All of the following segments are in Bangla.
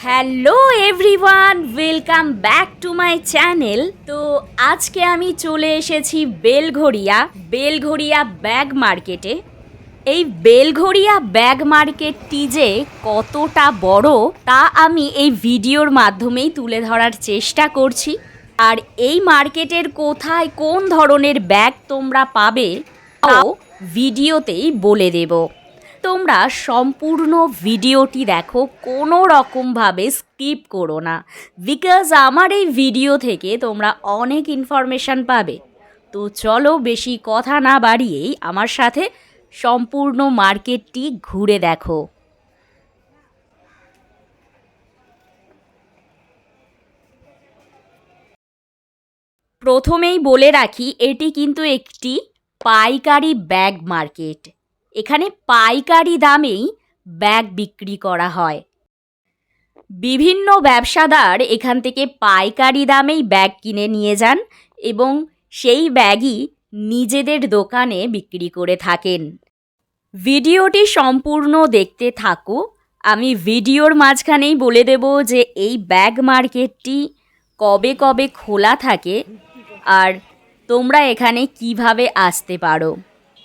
Hello everyone, welcome back to my channel. তো আজকে আমি চলে এসেছি বেলঘড়িয়া ব্যাগ মার্কেটে। এই বেলঘড়িয়া ব্যাগ মার্কেটটি যে কতটা বড় তা আমি এই ভিডিওর মাধ্যমেই তুলে ধরার চেষ্টা করছি। আর এই মার্কেটের কোথায় কোন ধরনের ব্যাগ তোমরা পাবে তাও ভিডিওতেই বলে দেব। তোমরা সম্পূর্ণ ভিডিওটি দেখো, কোনো রকমভাবে স্কিপ করো না, বিকজ আমার এই ভিডিও থেকে তোমরা অনেক ইনফরমেশান পাবে। তো চলো বেশি কথা না বাড়িয়েই আমার সাথে সম্পূর্ণ মার্কেটটি ঘুরে দেখো। প্রথমেই বলে রাখি, এটি কিন্তু একটি পাইকারি ব্যাগ মার্কেট। এখানে পাইকারি দামেই ব্যাগ বিক্রি করা হয়। বিভিন্ন ব্যবসাদার এখান থেকে পাইকারি দামেই ব্যাগ কিনে নিয়ে যান এবং সেই ব্যাগই নিজেদের দোকানে বিক্রি করে থাকেন। ভিডিওটি সম্পূর্ণ দেখতে থাকো। আমি ভিডিওর মাঝখানেই বলে দেব যে এই ব্যাগ মার্কেটটি কবে কবে খোলা থাকে আর তোমরা এখানে কিভাবে আসতে পারো।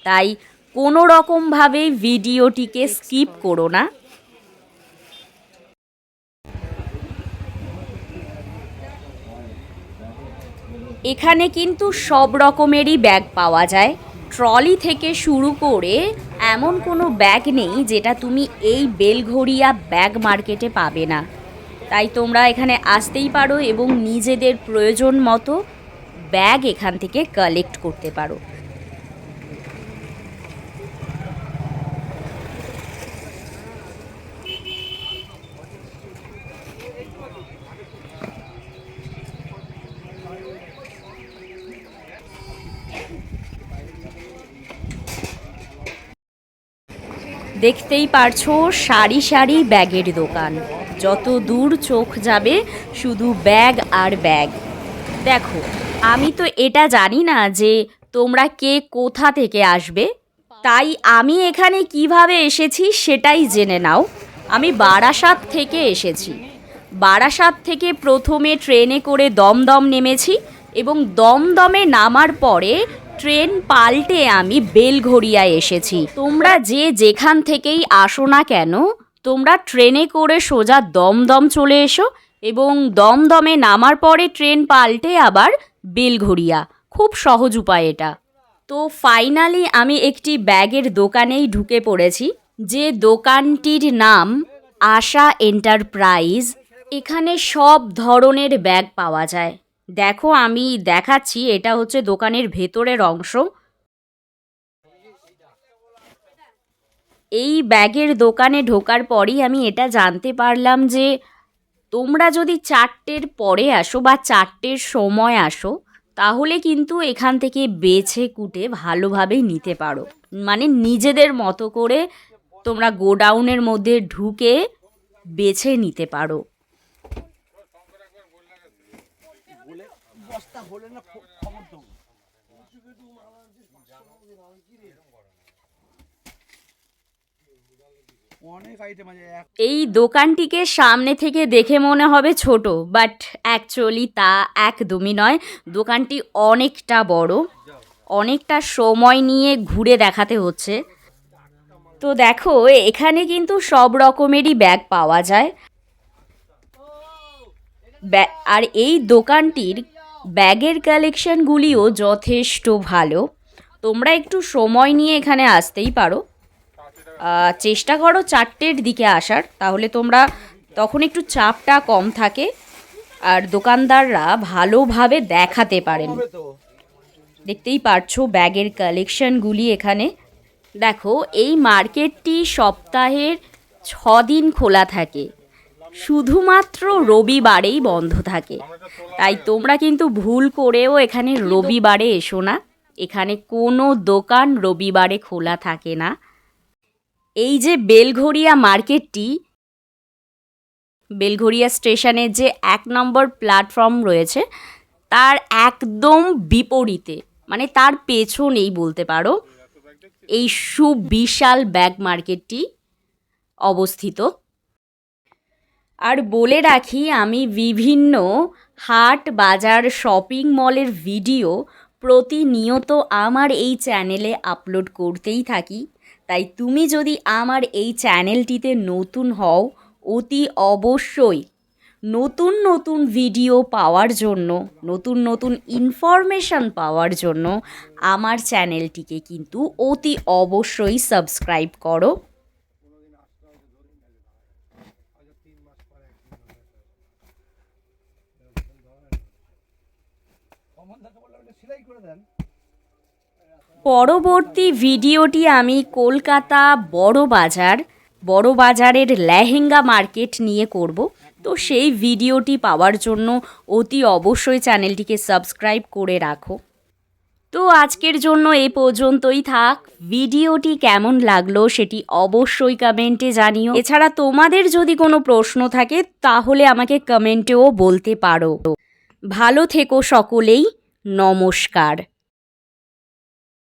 তাই কোনো রকমভাবে ভিডিওটিকে স্কিপ করো না। এখানে কিন্তু সব রকমেরই ব্যাগ পাওয়া যায়। ট্রলি থেকে শুরু করে এমন কোনো ব্যাগ নেই যেটা তুমি এই বেলঘড়িয়া ব্যাগ মার্কেটে পাবে না। তাই তোমরা এখানে আসতেই পারো এবং নিজেদের প্রয়োজন মতো ব্যাগ এখান থেকে কালেক্ট করতে পারো। দেখতেই পারছো সারি সারি ব্যাগের দোকান, যত দূর চোখ যাবে শুধু ব্যাগ আর ব্যাগ। দেখো, আমি তো এটা জানি না যে তোমরা কে কোথা থেকে আসবে, তাই আমি এখানে কিভাবে এসেছি সেটাই জেনে নাও। আমি বারাসাত থেকে এসেছি। বারাসাত থেকে প্রথমে ট্রেনে করে দমদম নেমেছি এবং দমদমে নামার পরে ট্রেন পাল্টে আমি বেলঘড়িয়ায় এসেছি। তোমরা যে যেখান থেকেই আসো না কেন, তোমরা ট্রেনে করে সোজা দমদম চলে এসো এবং দমদমে নামার পরে ট্রেন পাল্টে আবার বেলঘড়িয়া। খুব সহজ উপায় এটা। তো ফাইনালি আমি একটি ব্যাগের দোকানেই ঢুকে পড়েছি, যে দোকানটির নাম আশা এন্টারপ্রাইজ। এখানে সব ধরনের ব্যাগ পাওয়া যায়। দেখো, আমি দেখাচ্ছি, এটা হচ্ছে দোকানের ভেতরের অংশ। এই ব্যাগের দোকানে ঢোকার পরই আমি এটা জানতে পারলাম যে তোমরা যদি 4টের পরে আসো বা 4টের সময় আসো, তাহলে কিন্তু এখান থেকে বেছে কুটে ভালোভাবেই নিতে পারো। মানে নিজেদের মতো করে তোমরা গোডাউনের মধ্যে ঢুকে বেছে নিতে পারো। এই দোকানটিকে সামনে থেকে দেখে মনে হবে ছোট, বাট অ্যাকচুয়ালি তা একদমই নয়। দোকানটি অনেকটা বড়, অনেকটা সময় নিয়ে ঘুরে দেখাতে হচ্ছে। তো দেখো, এখানে কিন্তু সব রকমেরই ব্যাগ পাওয়া যায়। আর এই দোকানটির ব্যাগের কালেকশনগুলিও যথেষ্ট ভালো। তোমরা একটু সময় নিয়ে এখানে আসতেই পারো। চেষ্টা করো 4টের দিকে আসার, তাহলে তোমরা তখন একটু চাপটা কম থাকে আর দোকানদাররা ভালোভাবে দেখাতে পারেন। দেখতেই পারছো ব্যাগের কালেকশনগুলি এখানে। দেখো, এই মার্কেটটি সপ্তাহের 6 দিন খোলা থাকে, শুধুমাত্র রবিবারেই বন্ধ থাকে। তাই তোমরা কিন্তু ভুল করেও এখানে রবিবারে এসো না। এখানে কোনো দোকান রবিবারে খোলা থাকে না। এই যে বেলঘড়িয়া মার্কেটটি, বেলঘড়িয়া স্টেশনের যে 1 নম্বর প্ল্যাটফর্ম রয়েছে তার একদম বিপরীতে, মানে তার পেছনেই বলতে পারো, এই সুবিশাল ব্যাগ মার্কেটটি অবস্থিত। আর বলে রাখি, আমি বিভিন্ন হাট বাজার শপিং মলের ভিডিও প্রতিনিয়ত আমার এই চ্যানেলে আপলোড করতেই থাকি। তাই তুমি যদি আমার এই চ্যানেলটিতে নতুন হও, অতি অবশ্যই নতুন নতুন ভিডিও পাওয়ার জন্য, নতুন নতুন ইনফরমেশন পাওয়ার জন্য আমার চ্যানেলটিকে কিন্তু অতি অবশ্যই সাবস্ক্রাইব করো। পরবর্তী ভিডিওটি আমি কলকাতা বড় বাজারের লেহেঙ্গা মার্কেট নিয়ে করব। তো সেই ভিডিওটি পাওয়ার জন্য অতি অবশ্যই চ্যানেলটিকে সাবস্ক্রাইব করে রাখো। তো আজকের জন্য এ পর্যন্তই থাক। ভিডিওটি কেমন লাগলো সেটি অবশ্যই কমেন্টে জানিও। এছাড়া তোমাদের যদি কোনো প্রশ্ন থাকে তাহলে আমাকে কমেন্টেও বলতে পারো। ভালো থেকো সকলেই। নমস্কার।